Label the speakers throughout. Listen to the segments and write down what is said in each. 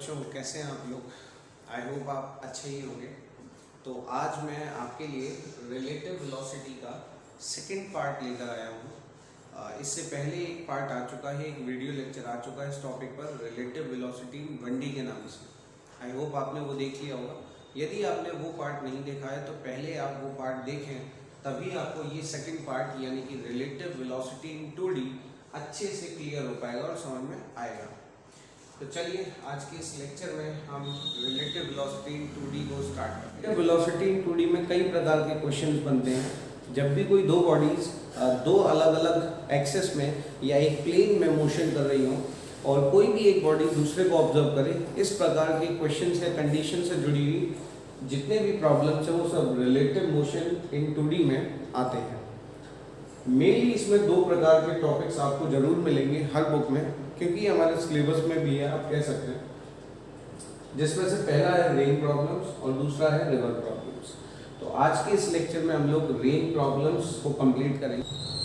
Speaker 1: बच्चों, कैसे हैं आप लोग। आई होप आप अच्छे ही होंगे। तो आज मैं आपके लिए रिलेटिव वेलोसिटी का सेकंड पार्ट लेकर आया हूँ। इससे पहले एक पार्ट आ चुका है, एक वीडियो लेक्चर आ चुका है इस टॉपिक पर, रिलेटिव वेलोसिटी 1D के नाम से। आई होप आपने वो देख लिया होगा। यदि आपने वो पार्ट नहीं देखा है तो पहले आप वो पार्ट देखें, तभी आपको ये सेकंड पार्ट यानी कि रिलेटिव वेलोसिटी इन 2D अच्छे से क्लियर हो पाएगा और समझ में आएगा। तो चलिए आज के इस लेक्चर में हम रिलेटिव वेलोसिटी इन 2D को स्टार्ट करते हैं। वेलोसिटी इन 2D में कई प्रकार के क्वेश्चंस बनते हैं। जब भी कोई दो बॉडीज दो अलग अलग एक्सेस में या एक प्लेन में मोशन कर रही हो और कोई भी एक बॉडी दूसरे को ऑब्जर्व करे, इस प्रकार के क्वेश्चंस या कंडीशन से जुड़ी हुई जितने भी प्रॉब्लम्स हैं वो सब रिलेटिव मोशन इन 2D में आते हैं। मेनली इसमें दो प्रकार के टॉपिक्स आपको जरूर मिलेंगे हर बुक में, क्योंकि हमारे सिलेबस में भी है, आप कह सकते हैं। जिसमें से पहला है रेन प्रॉब्लम्स और दूसरा है रिवर प्रॉब्लम्स। तो आज के इस लेक्चर में हम लोग रेन प्रॉब्लम्स को कंप्लीट करेंगे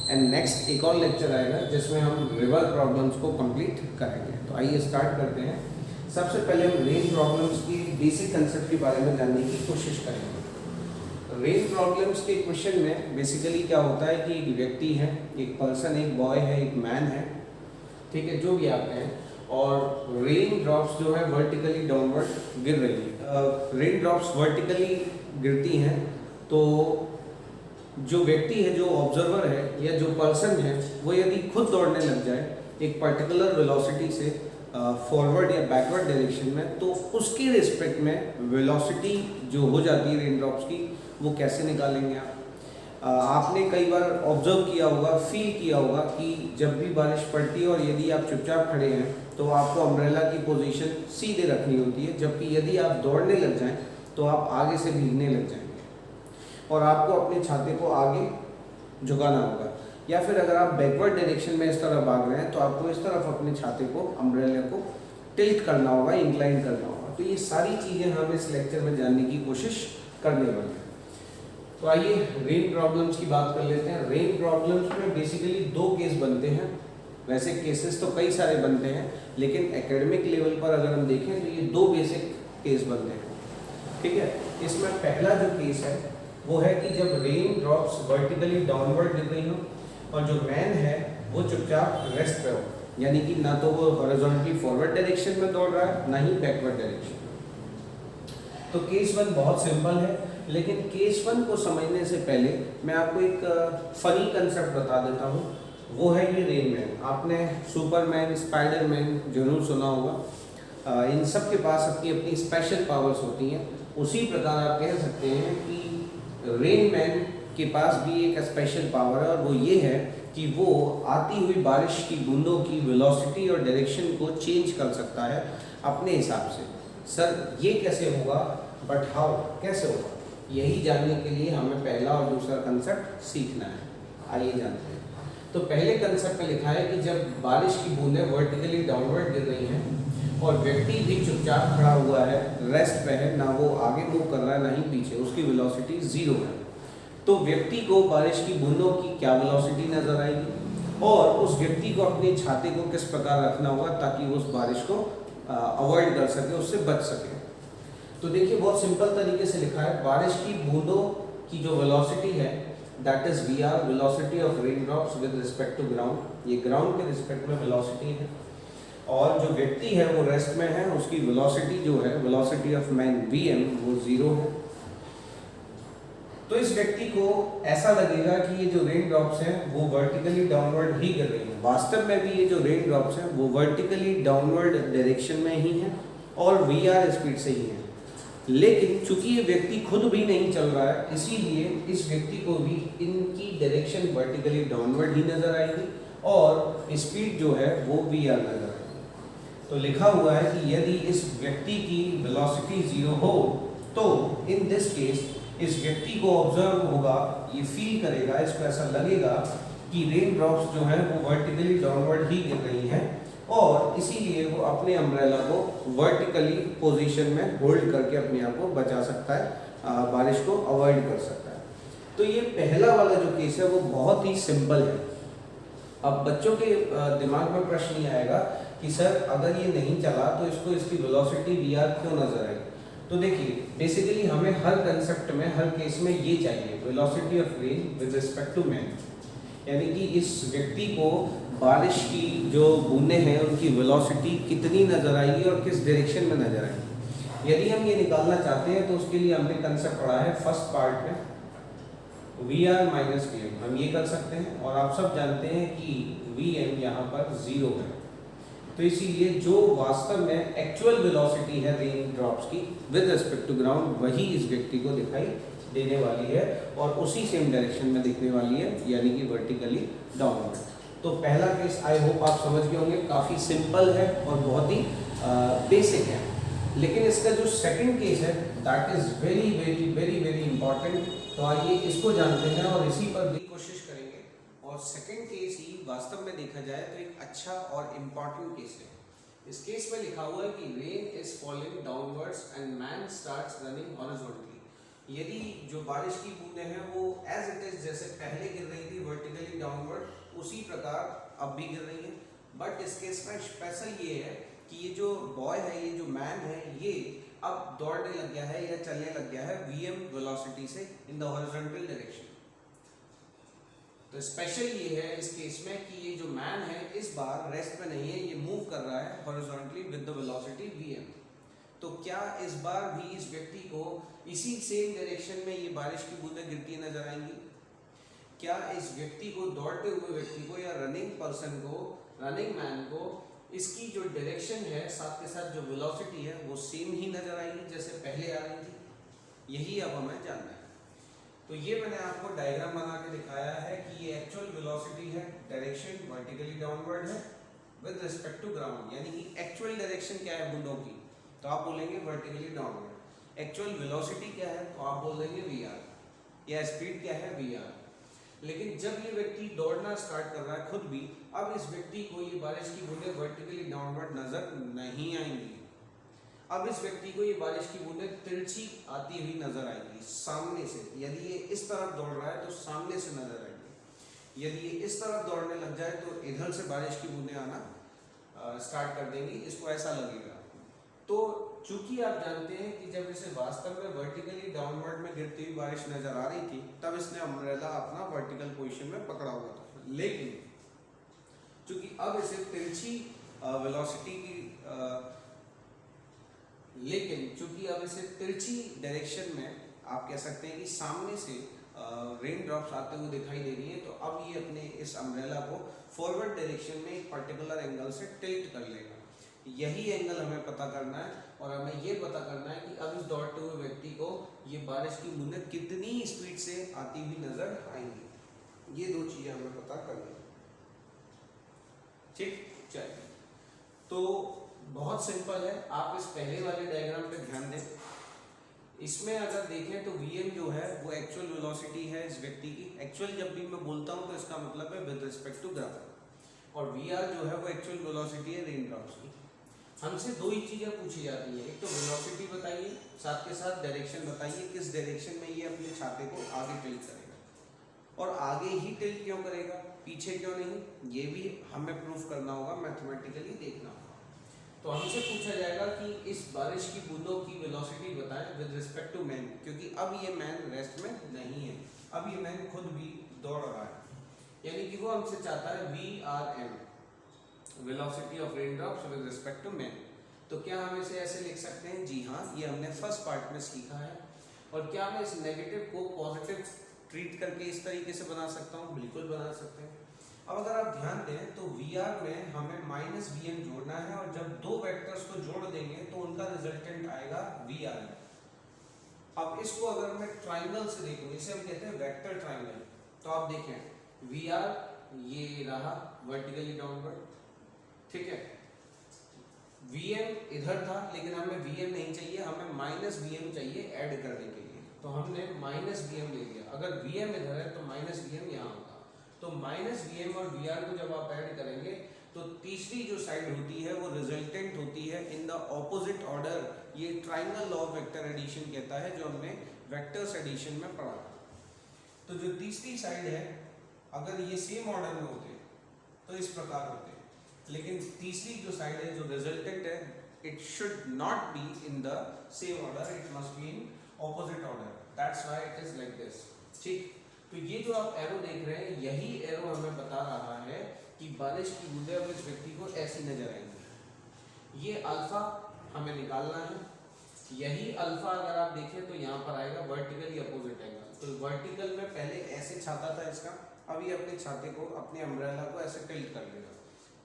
Speaker 1: एंड नेक्स्ट एक और लेक्चर आएगा जिसमें हम रिवर प्रॉब्लम्स को कंप्लीट करेंगे। तो आइए स्टार्ट करते हैं। सबसे पहले हम रेन प्रॉब्लम्स की बेसिक कंसेप्ट के बारे में जानने की कोशिश करेंगे। रेन प्रॉब्लम्स के क्वेश्चन में बेसिकली क्या होता है कि एक व्यक्ति है, एक पर्सन, एक बॉय है, एक मैन है, ठीक है, जो भी आप हैं, और रेन ड्रॉप्स जो है वर्टिकली डाउनवर्ड गिर रही है। रेन ड्रॉप्स वर्टिकली गिरती हैं तो जो व्यक्ति है, जो ऑब्जर्वर है या जो पर्सन है, वो यदि खुद दौड़ने लग जाए एक पर्टिकुलर वेलोसिटी से फॉरवर्ड या बैकवर्ड डायरेक्शन में, तो उसके रिस्पेक्ट में वेलोसिटी जो हो जाती है रेन ड्रॉप्स की, वो कैसे निकालेंगे आप। आपने कई बार ऑब्जर्व किया होगा, फील किया होगा कि जब भी बारिश पड़ती है और यदि आप चुपचाप खड़े हैं तो आपको अम्ब्रेला की पोजीशन सीधे रखनी होती है, जबकि यदि आप दौड़ने लग जाएं तो आप आगे से भीगने लग जाएंगे और आपको अपने छाते को आगे झुकाना होगा। या फिर अगर आप बैकवर्ड डायरेक्शन में इस तरह भाग रहे हैं तो आपको इस तरफ अपने छाते को, अम्ब्रेला को टिल्ट करना होगा, इंक्लाइन करना होगा। तो ये सारी चीज़ें हम इस लेक्चर में जानने की कोशिश करने वाले हैं। तो आइए रेन प्रॉब्लम्स की बात कर लेते हैं। रेन प्रॉब्लम्स में बेसिकली दो केस बनते हैं। वैसे केसेस तो कई सारे बनते हैं, लेकिन एकेडमिक लेवल पर अगर हम देखें तो ये दो बेसिक केस बनते हैं, ठीक है। इसमें पहला जो केस है वो है कि जब रेन ड्रॉप्स वर्टिकली डाउनवर्ड गिर रही हो और जो मैन है वो चुपचाप रेस्ट पे हो, यानी कि ना तो वो हॉरिजॉन्टली फॉरवर्ड डायरेक्शन में दौड़ रहा है, ना ही बैकवर्ड डायरेक्शन। तो केस वन बहुत सिंपल है, लेकिन केस वन को समझने से पहले मैं आपको एक फनी कंसेप्ट बता देता हूँ। वो है ये रेन मैन। आपने सुपरमैन, स्पाइडरमैन जरूर सुना होगा। इन सब के पास अपनी अपनी स्पेशल पावर्स होती हैं। उसी प्रकार आप कह सकते हैं कि रेन मैन के पास भी एक स्पेशल पावर है, और वो ये है कि वो आती हुई बारिश की बूंदों की वेलोसिटी और डायरेक्शन को चेंज कर सकता है अपने हिसाब से। सर ये कैसे होगा, बट हाउ, कैसे होगा, यही जानने के लिए हमें पहला और दूसरा कंसेप्ट सीखना है। आइए जानते हैं। तो पहले कंसेप्ट में लिखा है कि जब बारिश की बूंदें वर्टिकली डाउनवर्ड गिर रही हैं और व्यक्ति भी चुपचाप खड़ा हुआ है, रेस्ट पे है, ना वो आगे मूव कर रहा है ना ही पीछे, उसकी वेलोसिटी 0 है, तो व्यक्ति को बारिश की बूंदों की क्या वेलोसिटी नजर आएगी और उस व्यक्ति को अपने छाते को किस प्रकार रखना होगा ताकि वो उस बारिश को अवॉइड कर सके, उससे बच सके। तो देखिए बहुत सिंपल तरीके से लिखा है, बारिश की बूंदों की जो वेलोसिटी है that is V R, velocity of rain drops with respect to ground. ये ग्राउंड के रिस्पेक्ट में वेलोसिटी है, और जो व्यक्ति है वो रेस्ट में है, उसकी वेलोसिटी जो है, वेलोसिटी ऑफ मैन vm, वो 0 है। तो इस व्यक्ति को ऐसा लगेगा कि ये जो रेन ड्रॉप्स हैं वो वर्टिकली डाउनवर्ड ही गिर रही हैं। वास्तव में भी ये जो रेन ड्रॉप्स हैं वो वर्टिकली डाउनवर्ड डायरेक्शन में ही हैं और वीआर स्पीड से ही हैं। लेकिन चूंकि ये व्यक्ति खुद भी नहीं चल रहा है, इसीलिए इस व्यक्ति को भी इनकी डायरेक्शन वर्टिकली डाउनवर्ड ही नजर आएगी और स्पीड जो है वो वीआर नजर आएगी। तो लिखा हुआ है कि यदि इस व्यक्ति की वेलोसिटी 0 हो तो इन दिस केस इस व्यक्ति को ऑब्जर्व होगा, ये फील करेगा, इसको ऐसा लगेगा कि रेन ड्रॉप्स जो है वो वर्टिकली डाउनवर्ड ही गिर रही हैं और इसीलिए वो अपने अम्ब्रेला को वर्टिकली पोजीशन में होल्ड करके अपने आप को बचा सकता है, बारिश को अवॉइड कर सकता है। तो ये पहला वाला जो केस है वो बहुत ही सिंपल है। अब बच्चों के दिमाग में प्रश्न ये आएगा कि सर अगर ये नहीं चला तो इसको इसकी वेलोसिटी वी क्यों नजर आई। तो देखिए बेसिकली हमें हर कंसेप्ट में हर केस में ये चाहिए velocity of rain with respect to man, यानी कि इस व्यक्ति को बारिश की जो बूंदें हैं उनकी वेलोसिटी कितनी नजर आएगी और किस डायरेक्शन में नजर आएगी। यदि हम ये निकालना चाहते हैं तो उसके लिए हमने कंसेप्ट पढ़ा है फर्स्ट पार्ट में V R minus V M, हम ये कर सकते हैं। और आप सब जानते हैं कि वी एम यहाँ पर 0 है, तो इसीलिए जो वास्तव में एक्चुअल वेलोसिटी है रेन ड्रॉप्स की विद रिस्पेक्ट टू ग्राउंड वही इस व्यक्ति को दिखाई देने वाली है और उसी सेम डायरेक्शन में दिखने वाली है, यानी कि वर्टिकली डाउनवर्ड। तो पहला केस आई होप आप समझ गए होंगे, काफ़ी सिंपल है और बहुत ही बेसिक है। लेकिन इसका जो सेकंड केस है that is very very very very important. तो आइए इसको जानते हैं और इसी पर भी कोशिश करेंगे। और सेकंड केस ही वास्तव में देखा जाए तो एक अच्छा और इम्पॉर्टेंट केस है। इस केस में लिखा हुआ है कि rain is falling downwards and man starts running horizontally. यदि जो बारिश की बूंदें हैं वो एज इट इज जैसे पहले गिर रही थी वर्टिकली डाउनवर्ड उसी प्रकार अब भी गिर रही है। बट इस केस में स्पेशल ये है कि ये जो बॉय है, ये जो मैन है, ये अब दौड़ने लग गया है या चलने लग गया है वीएम वेलोसिटी से इन द हॉरिजॉन्टल डायरेक्शन। तो स्पेशल ये है इस केस में कि ये जो मैन है इस बार रेस्ट में नहीं है, ये मूव कर रहा है horizontally with the velocity VM. तो क्या इस बार भी इस व्यक्ति को इसी सेम डायरेक्शन में ये बारिश की बूंदें गिरती नजर आएंगी? क्या इस व्यक्ति को, दौड़ते हुए व्यक्ति को या रनिंग पर्सन को, रनिंग मैन को इसकी जो डायरेक्शन है साथ के साथ जो वेलोसिटी है वो सेम ही नजर आएगी जैसे पहले आ रही थी? यही अब हमें जानना है। तो ये मैंने आपको डायग्राम बना के दिखाया है कि ये एक्चुअल वेलोसिटी है, डायरेक्शन वर्टिकली डाउनवर्ड है विद रिस्पेक्ट टू ग्राउंड, यानी कि एक्चुअल डायरेक्शन क्या है बूंदों की, तो आप बोलेंगे वर्टिकली डाउनवर्ड। एक्चुअल वेलोसिटी क्या है तो आप बोल देंगे वी आर, या स्पीड क्या है वी आर। लेकिन जब ये व्यक्ति दौड़ना स्टार्ट कर रहा है खुद भी, अब इस व्यक्ति को ये बारिश की बूंदें वर्टिकली डाउनवर्ड नजर नहीं आएंगी। अब इस व्यक्ति को ये बारिश की बूंदें तिरछी आती हुई नजर आएंगी सामने से। यदि ये इस तरफ दौड़ रहा है तो सामने से नजर आएंगी, यदि ये इस तरफ दौड़ने लग जाए तो इधर से बारिश की बूंदें आना स्टार्ट कर देंगी, इसको ऐसा लगेगा। तो चूंकि आप जानते हैं कि जब इसे वास्तव में वर्टिकली डाउनवर्ड में गिरती हुई बारिश नजर आ रही थी तब इसने अम्ब्रेला अपना वर्टिकल पोजीशन में पकड़ा हुआ था, लेकिन चूंकि अब इसे तिरछी वेलोसिटी की तिरछी डायरेक्शन में आप कह सकते हैं कि सामने से रेन ड्रॉप्स आते हुए दिखाई दे रही है, तो अब ये अपने इस अम्ब्रेला को फॉरवर्ड डायरेक्शन में एक पर्टिकुलर एंगल से टिल्ट कर लेगा। यही एंगल हमें पता करना है और हमें ये पता करना है कि अब इस दौड़ते हुए व्यक्ति को ये बारिश की बूंदें कितनी स्पीड से आती हुई नजर आएंगी। ये दो चीजें हमें पता करनी है। ठीक, चलिए। तो बहुत सिंपल है, आप इस पहले वाले डायग्राम पे ध्यान दें। इसमें अगर देखें तो Vm जो है वो एक्चुअल वेलोसिटी है इस व्यक्ति की। एक्चुअल जब भी मैं बोलता हूँ तो इसका मतलब है विद रिस्पेक्ट टू ग्राउंड, और Vr जो है वो एक्चुअल वेलोसिटी है रेन ड्रॉप्स की। हमसे दो ही चीजें पूछी जाती है, एक तो वेलोसिटी बताइए, साथ के साथ डायरेक्शन बताइए, किस डायरेक्शन में ये अपने छाते को आगे टिल्ट करेगा, और आगे ही टिल्ट क्यों करेगा, पीछे क्यों नहीं, ये भी हमें प्रूफ करना होगा, मैथमेटिकली देखना होगा। तो हमसे पूछा जाएगा कि इस बारिश की बूंदों की वेलोसिटी बताएं विद रिस्पेक्ट टू मैन, क्योंकि अब ये मैन रेस्ट में नहीं है, अब ये मैन खुद भी दौड़ रहा है, यानी कि वो हमसे चाहता है VRM, velocity of rain drops with respect to man. तो क्या हम इसे ऐसे लिख सकते हैं? जी हाँ, ये हमने फर्स्ट पार्ट में सीखा है। और क्या मैं इस नेगेटिव को पॉजिटिव ट्रीट करके इस तरीके से बना सकता हूँ? बिल्कुल बना सकते हैं। अब अगर आप ध्यान दें तो VR में हमें माइनस VM जोड़ना है, और जब दो वेक्टर्स को जोड़ देंगे तो उनका रिजल्टेंट आएगा VRM। अब इसको अगर मैं ट्राइंगल से देखूं, इसे हम कहते हैं वेक्टर ट्राइंगल, तो आप देखें VR ये रहा वर्टिकली डाउनवर्ड, ठीक है, VM इधर था लेकिन हमें VM नहीं चाहिए, हमें माइनस VM चाहिए ऐड करने के लिए, तो हमने माइनस VM ले लिया। अगर VM इधर है तो माइनस VM यहाँ होगा, तो माइनस VM और VR को जब आप ऐड करेंगे तो तीसरी जो साइड होती है वो रिजल्टेंट होती है इन द ऑपोजिट ऑर्डर। ये triangle law of vector addition कहता है, जो हमने वेक्टर्स एडिशन में पढ़ा था। तो जो तीसरी साइड है, अगर ये सेम ऑर्डर में होते तो इस प्रकार होते, लेकिन तीसरी जो साइड है, जो रिजल्टेंट है, it should not be in the same order, it must be in opposite order, that's why it is like this. ठीक, तो ये जो आप एरो देख रहे हैं, यही एरो हमें बता रहा है कि बारिश की बूंदें अब इस व्यक्ति को ऐसी नजर आएंगी। ये अल्फा हमें निकालना है। यही अल्फा अगर आप देखें तो यहाँ पर आएगा वर्टिकली अपोजिट एंगल। तो वर्टिकल में पहले ऐसे छाता था इसका, अभी अपने छाते को, अपने अम्ब्रेला को ऐसे टिल्ट कर लेगा।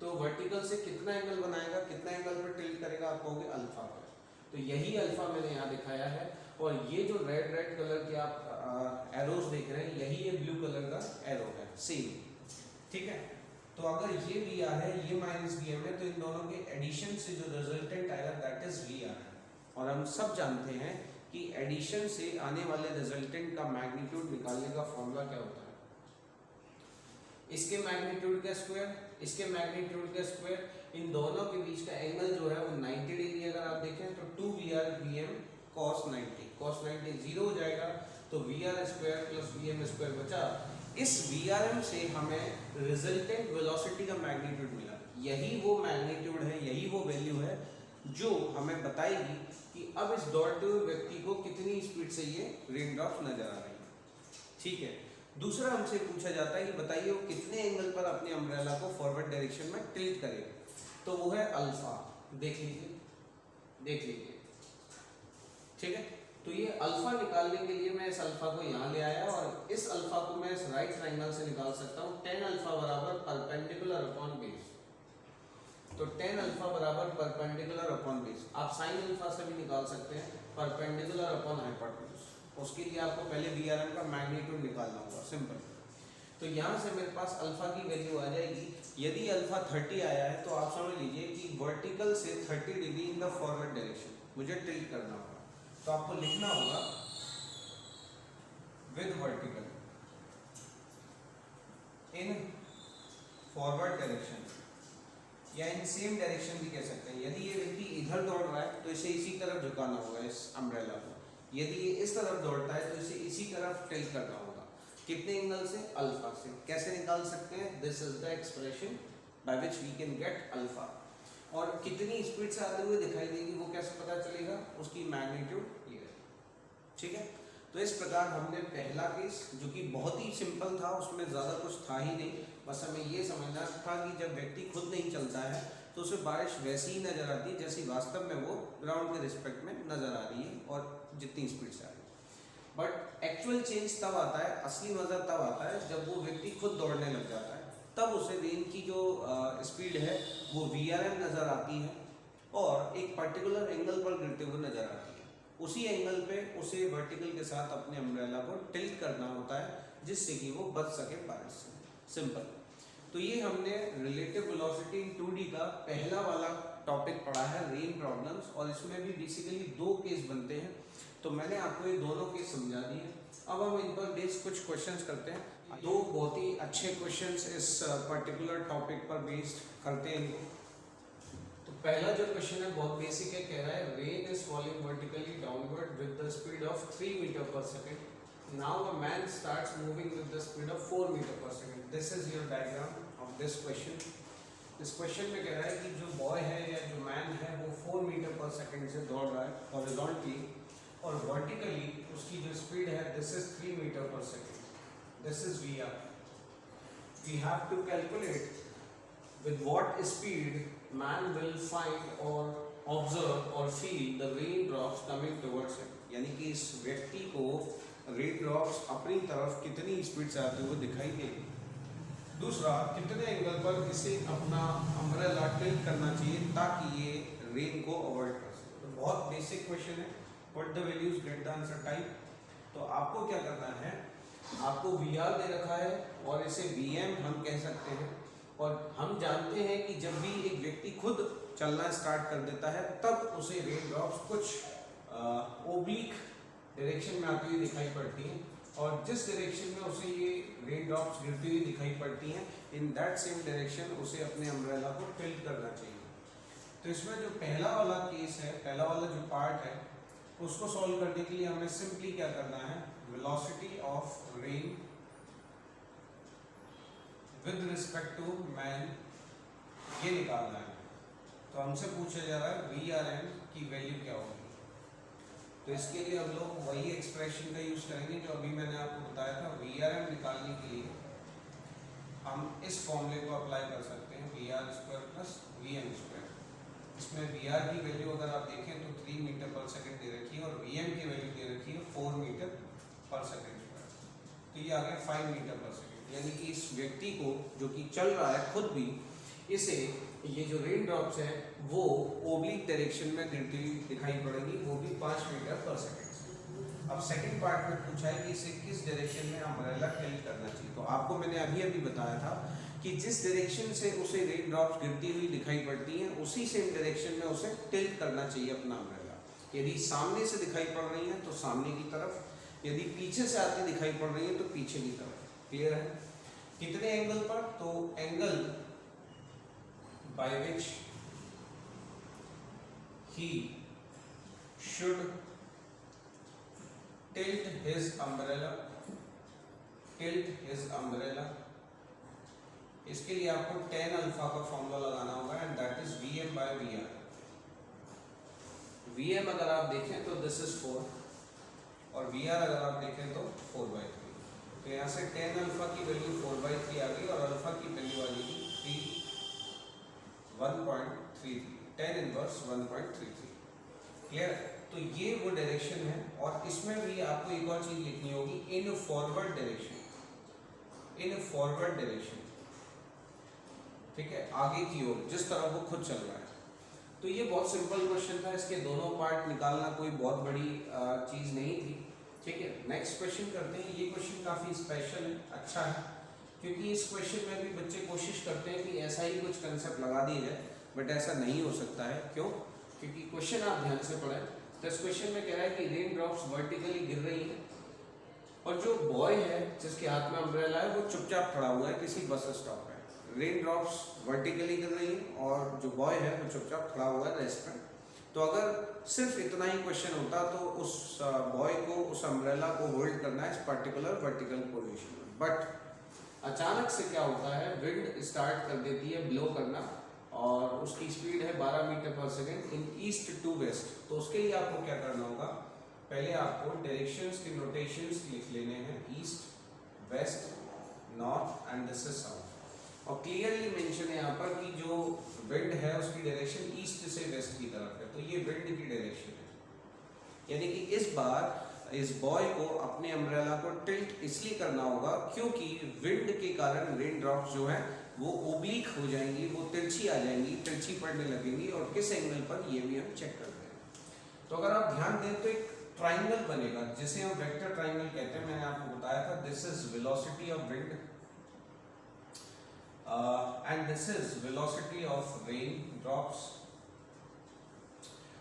Speaker 1: तो वर्टिकल से कितना एंगल बनाएगा, कितना एंगल पर टिल्ट करेगा, आप कहोगे अल्फा पर। तो यही अल्फा मैंने यहाँ दिखाया है। और ये जो रेड रेड कलर के आप एरोज देख रहे हैं, यही ये ब्लू कलर का एरो है, सेम। ठीक है, तो अगर ये वी आर है, ये माइनस वी एम है, तो इन दोनों के एडिशन से जो रिजल्टेंट आएगा दैट इज वी आर। और हम सब जानते हैं कि एडिशन से आने वाले रिजल्टेंट का मैग्नीट्यूड निकालने का फॉर्मूला क्या होता है, इसके मैग्नीट्यूड का स्क्वायर, इसके मैग्नीट्यूड का स्क्वायर, इन दोनों के बीच का एंगल जो है वो 90 डिग्री। अगर आप देखें तो 2VRVM cos 90, cos 90 जीरो हो जाएगा, तो VR square plus VM square बचा। इस VRM से हमें रिजल्टेंट वेलोसिटी का मैग्नीट्यूड मिला। यही वो मैग्नीट्यूड है, यही वो वैल्यू है जो हमें बताएगी कि अब इस दौड़ते हुए व्यक्ति को कितनी स्पीड से ये रेन ड्रॉप्स नजर आ रही है। ठीक है, दूसरा हमसे पूछा जाता है कि बताइए वो कितने एंगल पर अपने अम्ब्रेला को फॉरवर्ड डायरेक्शन में टिल्ट करेगा, तो वो है अल्फा। देख लीजिए, देख लीजिए। ठीक है, तो ये अल्फा निकालने के लिए मैं इस अल्फा को यहाँ ले आया और इस अल्फा को मैं इस राइट ट्राइंगल से निकाल सकता हूँ। tan अल्फा बराबर परपेंडिकुलर अपॉन बेस, तो tan अल्फा बराबर परपेंडिकुलर अपॉन बेस। आप sin अल्फा से भी निकाल सकते हैं, परपेंडिकुलर अपॉन हाइपोटेन्यूज। उसके लिए आपको पहले VRM का मैग्नीट्यूड निकालना होगा, सिंपल। तो यहाँ से मेरे पास अल्फा की वैल्यू आ जाएगी। यदि अल्फा 30 आया है तो आप समझ लीजिए कि वर्टिकल से 30 degree in the forward direction मुझे टिल्ट करना होगा। तो आपको लिखना होगा with vertical in forward direction, या इन सेम डायरेक्शन भी कह सकते हैं। यदि ये व्यक्ति इधर दौड़ रहा है तो इसे इसी तरफ झुकाना होगा, इस अम्ब्रेला को। यदि ये इस तरफ दौड़ता है तो इसे इसी तरफ टिल्ट करना होगा। कितने एंगल से? अल्फा से। कैसे निकाल सकते हैं? This is the expression by which we can get alpha. और कितनी स्पीड से आते हुए दिखाई देगी वो कैसे पता चलेगा? उसकी मैग्नीट्यूड ये है। ठीक है, तो इस प्रकार हमने पहला केस, जो कि बहुत ही सिंपल था, उसमें ज़्यादा कुछ था ही नहीं, बस हमें ये समझना था कि जब व्यक्ति खुद नहीं चलता है तो उसे बारिश वैसी ही नज़र आती है जैसी वास्तव में वो ग्राउंड के रिस्पेक्ट में नज़र आ रही है और जितनी स्पीड से आ रही है। बट एक्चुअल चेंज तब आता है, असली मज़ा तब आता है जब वो व्यक्ति खुद दौड़ने लग जाता है। तब उसे रेन की जो स्पीड है वो VRM नज़र आती है और एक पर्टिकुलर एंगल पर गिरते हुए नज़र आती है। उसी एंगल पे उसे वर्टिकल के साथ अपने अम्ब्रेला को टिल्ट करना होता है जिससे कि वो बच सके बारिश से। सिंपल। तो ये हमने रिलेटिव वेलोसिटी इन 2D का पहला वाला टॉपिक पढ़ा है, रेन प्रॉब्लम्स, और इसमें भी बेसिकली 2 केस बनते हैं। तो मैंने आपको ये दोनों केस समझा दिए। अब हम इन पर बेस्ड कुछ क्वेश्चंस करते हैं। 2 बहुत ही अच्छे क्वेश्चंस इस पर्टिकुलर टॉपिक पर बेस्ड करते हैं इनको। तो पहला जो क्वेश्चन है बहुत बेसिक है, कह रहा है rain is falling vertically downward with the speed of 3 metre per second. Now a man starts moving with the speed of 4 meter per second. This is your diagram of this question. इस question में कह रहा है कि जो boy है या जो मैन है वो 4 मीटर पर सेकेंड से दौड़ रहा है हॉरिजॉन्टली, और वर्टिकली उसकी जो स्पीड है this is 3 metre per second. This is VR. We have to calculate with what speed man will find or observe or feel the raindrops coming towards him. यानी कि इस व्यक्ति को रेन ड्रॉप्स अपनी तरफ कितनी स्पीड से आते हुए दिखाई देगी। दूसरा, कितने एंगल पर इसे अपना अम्ब्रेला टिल्ट करना चाहिए ताकि ये रेन को अवॉइड कर सके। तो बहुत बेसिक क्वेश्चन है, what the values get the answer type. तो आपको क्या करना है, आपको VR दे रखा है और इसे VM हम कह सकते हैं। और हम जानते हैं कि जब भी एक व्यक्ति खुद चलना स्टार्ट कर देता है तब उसे रेन ड्रॉप्स कुछ ओब्लिक डायरेक्शन में आती हुई दिखाई पड़ती हैं, और जिस डायरेक्शन में उसे ये रेन ड्रॉप्स गिरती हुई दिखाई पड़ती हैं, इन दैट सेम डायरेक्शन उसे अपने अम्ब्रेला को टिल्ट करना चाहिए। तो इसमें जो पहला वाला केस है, पहला वाला जो पार्ट है, उसको सॉल्व करने के लिए हमें सिंपली क्या करना है, velocity of rain with respect to man ये निकालना है। तो हमसे पूछा जा रहा है वी आर एम की वैल्यू क्या होगी। तो इसके लिए हम लोग वही एक्सप्रेशन का यूज करेंगे जो अभी मैंने आपको बताया था। वी आर एम निकालने के लिए हम इस फॉर्मूले को अप्लाई कर सकते हैं, V R square plus V M square. इसमें वी आर की वैल्यू अगर आप देखें तो 3 मीटर पर सेकेंड दे रखी है और वी एम की वैल्यू दे रखी है 4 मीटर पर सेकेंड स्क्वायर। तो ये आ गया 5 मीटर पर सेकेंड। यानी कि इस व्यक्ति को जो कि चल रहा है खुद भी, इसे ये जो रेन ड्रॉप्स है वो ओब्लिक डायरेक्शन में गिरती हुई दिखाई पड़ेगी, वो भी 5 मीटर पर सेकेंड। अब सेकंड पार्ट में पूछा है कि इसे किस डायरेक्शन में अम्ब्रेला टिल्ट करना चाहिए। तो आपको मैंने अभी बताया था कि जिस डायरेक्शन से उसे रेन ड्रॉप्स गिरती हुई दिखाई पड़ती हैं उसी सेम डायरेक्शन में उसे टिल्ट करना चाहिए अपना अम्ब्रेला। यदि सामने से दिखाई पड़ रही है तो सामने की तरफ, यदि पीछे से आती दिखाई पड़ रही है तो पीछे की तरफ। क्लियर है? कितने एंगल पर? तो angle by which he should tilt his umbrella, इसके लिए आपको tan अल्फा का फॉर्मूला लगाना होगा and that is Vm by VR। Vm अगर आप देखें तो दिस इज 4 और VR अगर आप देखें तो 4/3। तो यहाँ से tan अल्फा की वैल्यू 4/3 आ गई और अल्फा की वैल्यू आ गई 1.33, tan इनवर्स 1.33। क्लियर? तो ये वो डायरेक्शन है और इसमें भी आपको एक और चीज लिखनी होगी, इन फॉरवर्ड डायरेक्शन, ठीक है, आगे की ओर जिस तरह वो खुद चल रहा है। तो ये बहुत सिंपल क्वेश्चन था, इसके दोनों पार्ट निकालना कोई बहुत बड़ी चीज नहीं थी। ठीक है, नेक्स्ट क्वेश्चन करते हैं। ये क्वेश्चन काफी स्पेशल है, अच्छा है, क्योंकि इस क्वेश्चन में भी बच्चे कोशिश करते हैं कि ऐसा ही कुछ कंसेप्ट लगा दिया जाए, बट ऐसा नहीं हो सकता है। क्यों? क्योंकि क्वेश्चन आप ध्यान से पढ़ें तो इस क्वेश्चन में कह रहा है कि रेन ड्रॉप्स वर्टिकली गिर रही है और जो बॉय है जिसके हाथ में अम्ब्रेला है वो चुपचाप खड़ा हुआ है किसी बस स्टॉप पे। रेन ड्रॉप्स वर्टिकली गिर रही है और जो बॉय है वो चुपचाप खड़ा हुआ है रेस्ट में। तो अगर सिर्फ इतना ही क्वेश्चन होता तो उस बॉय को, उस अम्ब्रेला को होल्ड करना है इस पर्टिकुलर वर्टिकल पोजीशन में। बट अचानक से क्या होता है, विंड स्टार्ट कर देती है ब्लो करना और उसकी स्पीड है 12 metre per second in east to west. तो उसके लिए आपको क्या करना होगा, पहले आपको डायरेक्शंस के नोटेशंस लिख लेने हैं, east, west, north and this is south. और क्लियरली मेंशन है यहाँ पर कि जो विंड है उसकी डायरेक्शन ईस्ट से वेस्ट की तरफ है, तो ये विंड की डायरेक्शन है। यानी कि इस बार इस बॉय को अपने अम्ब्रेला को टिल्ट इसलिए करना होगा क्योंकि विंड के कारण रेन ड्रॉप्स जो है वो ओब्लिक हो जाएंगी, वो तिरछी आ जाएंगी, तिरछी पड़ने लगेंगी और किस एंगल पर ये भी हम चेक करते हैं। तो अगर आप ध्यान दें तो एक ट्राइंगल बनेगा जिसे हम वेक्टर ट्राइंगल कहते हैं। मैंने आपको बताया था this is velocity of wind and this is velocity of rain drops.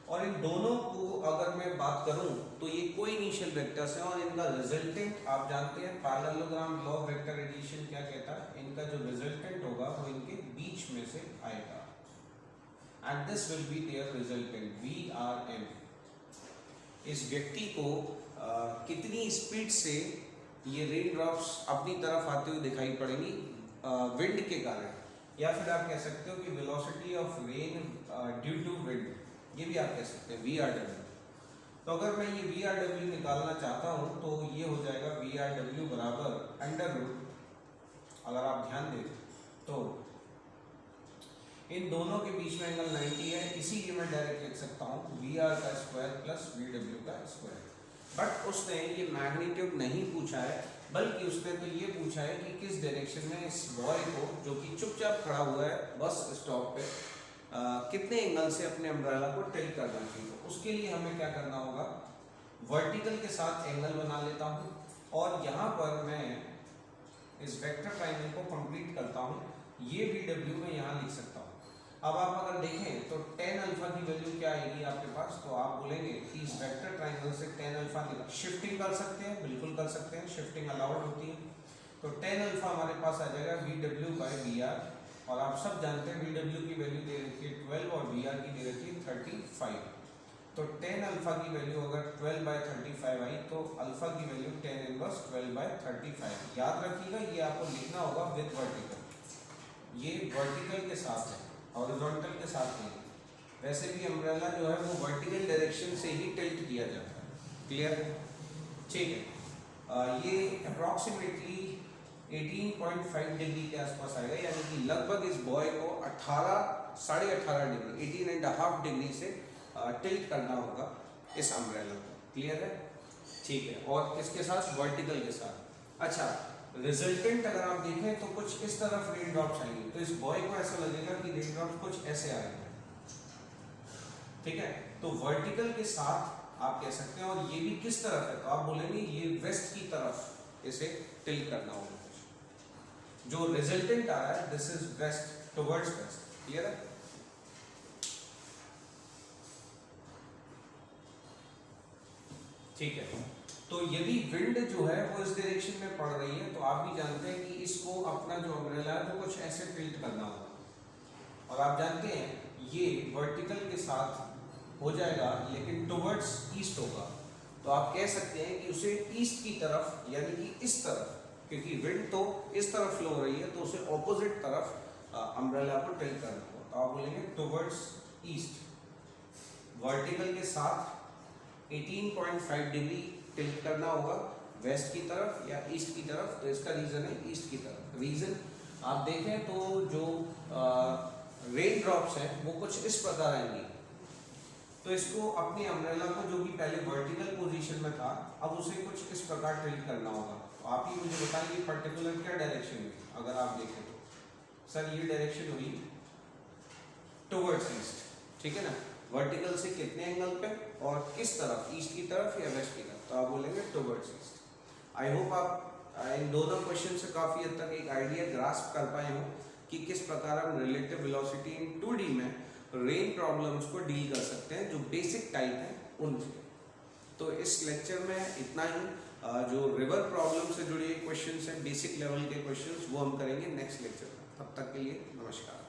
Speaker 1: और इन दोनों को अगर मैं बात करूं तो ये कोइनिशियल वेक्टर्स हैं और इनका रिजल्टेंट आप जानते हैं parallelogram law of vector addition क्या कहता है, इनका जो रिजल्टेंट होगा वो इनके बीच में से आएगा and this will be there resultant VRM। इस व्यक्ति को कितनी स्पीड से ये रेन ड्रॉप्स अपनी तरफ आते हुए दिखाई पड़ेंगी विंड के कारण, या फिर आप कह सकते हो कि velocity of rain due to wind, ये भी आप कह सकते हैं VRW। तो अगर मैं ये VRW निकालना चाहता हूं तो ये हो जाएगा VRW बराबर अंडर रूट, अगर आप ध्यान दें तो इन दोनों के बीच में एंगल 90 है, इसीलिए मैं डायरेक्ट लिख सकता हूं VR का स्क्वायर प्लस VW का स्क्वायर। बट उसने ये मैग्नीट्यूड नहीं पूछा है, बल्कि उसने तो ये पूछा है कि किस डायरेक्शन में इस बॉय को जो कि चुपचाप खड़ा हुआ है बस स्टॉप पे कितने एंगल से अपने अम्ब्रेला को टिल्ट करना चाहिए। तो उसके लिए हमें क्या करना होगा, वर्टिकल के साथ एंगल बना लेता हूँ और यहाँ पर मैं इस वेक्टर ट्राइंगल को कंप्लीट करता हूँ। ये VW मैं यहाँ लिख सकता हूँ। अब आप अगर देखें तो tan अल्फा की वैल्यू क्या आएगी आपके पास, तो आप बोलेंगे कि इस वेक्टर ट्राइंगल से tan अल्फा शिफ्टिंग कर सकते हैं, बिल्कुल कर सकते हैं, शिफ्टिंग अलाउड होती है। तो tan अल्फा हमारे पास आ जाएगा VW बाय VR और आप सब जानते हैं VW की वैल्यू दे रखी है 12 और VR की दे रखी है 35। तो tan अल्फा की वैल्यू अगर 12/35 आई तो अल्फा की वैल्यू tan इनवर्स 12/35। याद रखिएगा ये आपको लिखना होगा विद वर्टिकल, ये वर्टिकल के साथ है। हॉरिजॉन्टल के साथ नहीं। वैसे भी अम्ब्रेला जो है वो वर्टिकल डायरेक्शन से ही टिल्ट किया जाता है। क्लियर है? ठीक है। ये अप्रॉक्सीमेटली 18.5 डिग्री के आसपास आएगा, यानी कि लगभग इस बॉय को 18.5 डिग्री 18.5 डिग्री से टिल्ट करना होगा इस अम्ब्रेला को। क्लियर है? ठीक है। और किसके साथ? वर्टिकल के साथ। अच्छा, रिजल्टेंट अगर आप देखें तो कुछ इस तरफ रेन ड्रॉप्स आएंगे, तो इस बॉय को ऐसा लगेगा कि रेन ड्रॉप्स कुछ ऐसे आएंगे। ठीक है, तो वर्टिकल के साथ आप कह सकते हैं। और ये भी किस तरफ है, तो आप बोलेंगे ये वेस्ट की तरफ इसे टिल्ट करना होगा। जो रिजल्टेंट आ रहा है this is west, towards west. Clear है? ठीक है। तो यदि विंड जो है वो इस डायरेक्शन में पड़ रही है, तो आप भी जानते हैं कि इसको अपना जो अम्ब्रेला है वो कुछ ऐसे टिल्ट करना होगा। और आप जानते हैं ये वर्टिकल के साथ हो जाएगा, लेकिन टुवर्ड्स ईस्ट होगा। तो आप कह सकते हैं कि उसे ईस्ट की तरफ, यानी कि इस तरफ, क्योंकि विंड तो इस तरफ फ्लो हो रही है, तो उसे ऑपोजिट तरफ अम्ब्रेला को टिल्ट करना होगा। तो आप बोलेंगे टुवर्ड्स ईस्ट। वर्टिकल के साथ 18.5 डिग्री टिल्ट करना होगा वेस्ट की तरफ या ईस्ट की तरफ। तो इसका रीजन है ईस्ट की तरफ। रीजन आप देखें तो जो रेन ड्रॉप्स हैं वो कुछ इस प्रकार आएंगी। तो इसको अपनी अम्ब्रेला को, जो भी पहले वर्टिकल पोजीशन में था, अब उसे कुछ इस प्रकार टिल्ट करना होगा। तो आप ही मुझे बताइए पर्टिकुलर क्या डायरेक्शन में, अगर आप देखें तो सर ये डायरेक्शन हुई टुवर्ड्स ईस्ट। ठीक है ना? वर्टिकल से कितने एंगल पे और किस तरफ, ईस्ट की तरफ या वेस्ट की तरफ? तो आप बोलेंगे टुवर्ड्स ईस्ट। आई होप आप इन दोनों क्वेश्चन से काफ़ी हद तक एक आइडिया ग्रास्प कर पाए हो कि किस प्रकार हम रिलेटिव वेलोसिटी इन 2D में रेन प्रॉब्लम्स को डील कर सकते हैं, जो बेसिक टाइप है उनसे। तो इस लेक्चर में इतना ही। जो रिवर प्रॉब्लम से जुड़े क्वेश्चंस हैं, बेसिक लेवल के क्वेश्चंस, वो हम करेंगे नेक्स्ट लेक्चर में। तब तक के लिए नमस्कार।